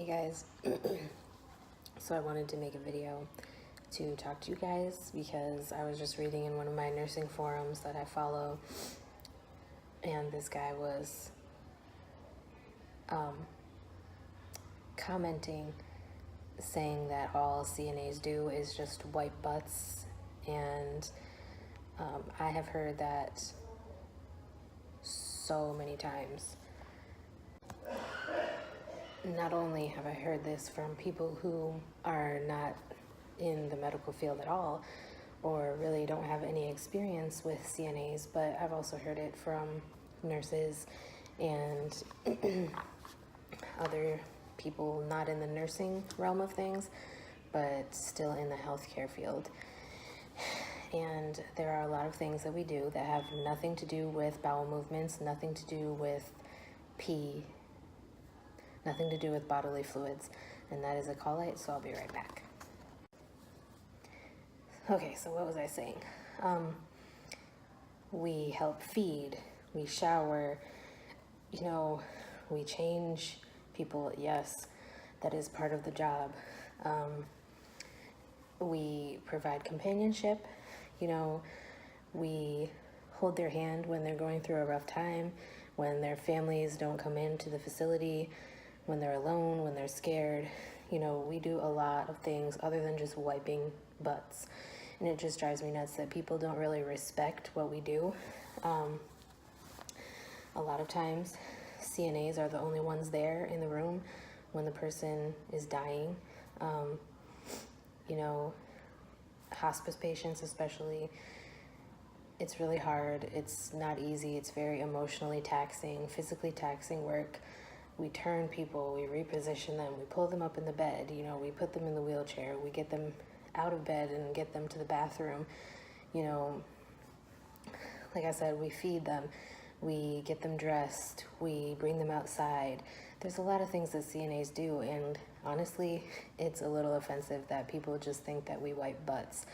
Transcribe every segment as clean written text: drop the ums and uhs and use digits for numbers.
Hey guys, so I wanted to make a video to talk to you guys because I was just reading in one of my nursing forums that I follow, and this guy was commenting saying that all CNAs do is just wipe butts, and I have heard that so many times. Not only have I heard this from people who are not in the medical field at all or really don't have any experience with CNAs, but I've also heard it from nurses and other people not in the nursing realm of things, but still in the healthcare field. And there are a lot of things that we do that have nothing to do with bowel movements, nothing to do with pee, nothing to do with bodily fluids, and that is a call light, so I'll be right back. Okay, so what was I saying? We help feed, we shower, we change people. Yes, that is part of the job. We provide companionship, we hold their hand when they're going through a rough time, when their families don't come into the facility, when they're alone, when they're scared. We do a lot of things other than just wiping butts. And it just drives me nuts that people don't really respect what we do. A lot of times, CNAs are the only ones there in the room when the person is dying. Hospice patients especially, it's really hard. It's not easy. It's very emotionally taxing, physically taxing work. We turn people, we reposition them, we pull them up in the bed, we put them in the wheelchair, we get them out of bed and get them to the bathroom. Like I said, we feed them, we get them dressed, we bring them outside. There's a lot of things that CNAs do, and honestly, it's a little offensive that people just think that we wipe butts,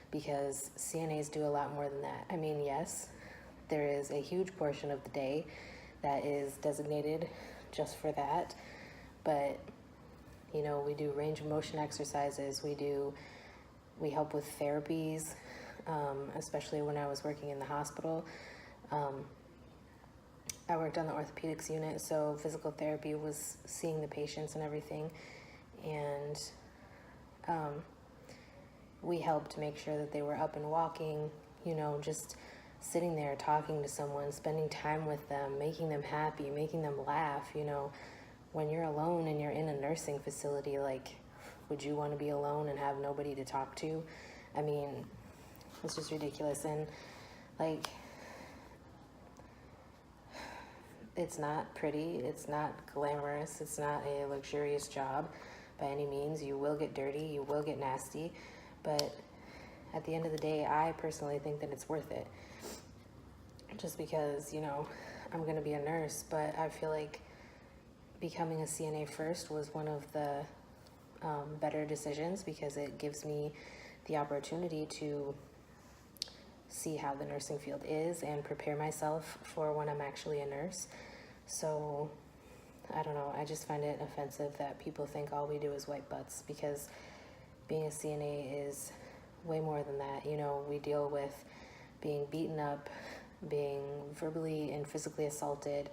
because CNAs do a lot more than that. I mean, yes, there is a huge portion of the day that is designated just for that, but we do range of motion exercises, we help with therapies, especially when I was working in the hospital. I worked on the orthopedics unit, so physical therapy was seeing the patients and everything, and we helped to make sure that they were up and walking, just sitting there talking to someone, spending time with them, making them happy, making them laugh. When you're alone and you're in a nursing facility, would you want to be alone and have nobody to talk to? I mean, it's just ridiculous. And it's not pretty, it's not glamorous, it's not a luxurious job by any means. You will get dirty, you will get nasty, but at the end of the day, I personally think that it's worth it. Just because, I'm going to be a nurse, but I feel like becoming a CNA first was one of the better decisions, because it gives me the opportunity to see how the nursing field is and prepare myself for when I'm actually a nurse. So, I don't know, I just find it offensive that people think all we do is wipe butts, because being a CNA is way more than that. We deal with being beaten up, being verbally and physically assaulted,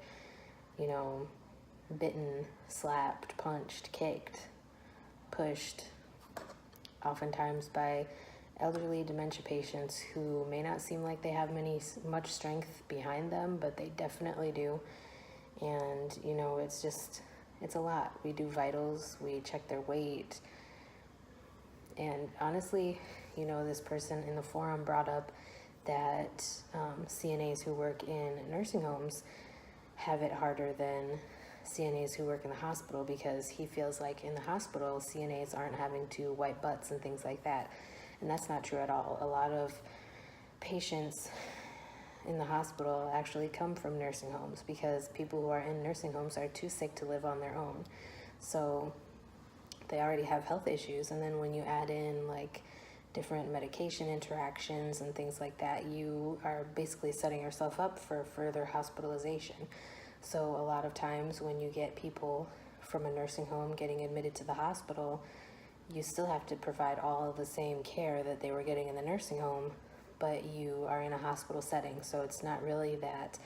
bitten, slapped, punched, kicked, pushed, oftentimes by elderly dementia patients who may not seem like they have much strength behind them, but they definitely do. And, it's a lot. We do vitals, we check their weight. And honestly, this person in the forum brought up that CNAs who work in nursing homes have it harder than CNAs who work in the hospital, because he feels like in the hospital, CNAs aren't having to wipe butts and things like that. And that's not true at all. A lot of patients in the hospital actually come from nursing homes, because people who are in nursing homes are too sick to live on their own. So they already have health issues, and then when you add in different medication interactions and things like that, you are basically setting yourself up for further hospitalization. So a lot of times when you get people from a nursing home getting admitted to the hospital, you still have to provide all of the same care that they were getting in the nursing home, but you are in a hospital setting. So it's not really that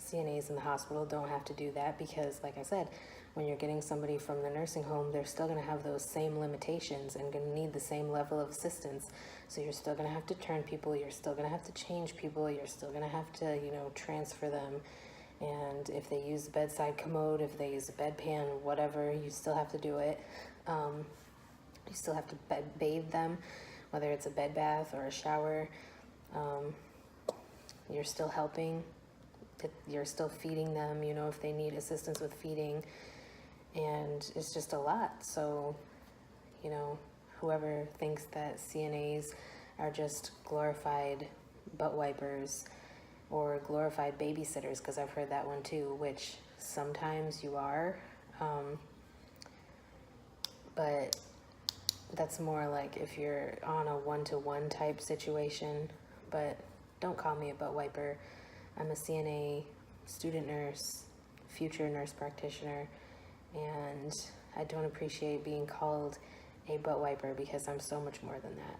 CNAs in the hospital don't have to do that, because like I said, when you're getting somebody from the nursing home, they're still going to have those same limitations and going to need the same level of assistance. So you're still going to have to turn people, you're still going to have to change people, you're still going to have to, you know, transfer them. And if they use a bedside commode, if they use a bedpan, whatever, you still have to do it. You still have to bathe them, whether it's a bed bath or a shower. You're still helping. You're still feeding them, you know, if they need assistance with feeding. And it's just a lot. So, you know, whoever thinks that CNAs are just glorified butt wipers or glorified babysitters, because I've heard that one too, which sometimes you are, but that's more like if you're on a one-to-one type situation. But don't call me a butt wiper. I'm a CNA, student nurse, future nurse practitioner, and I don't appreciate being called a butt wiper, because I'm so much more than that.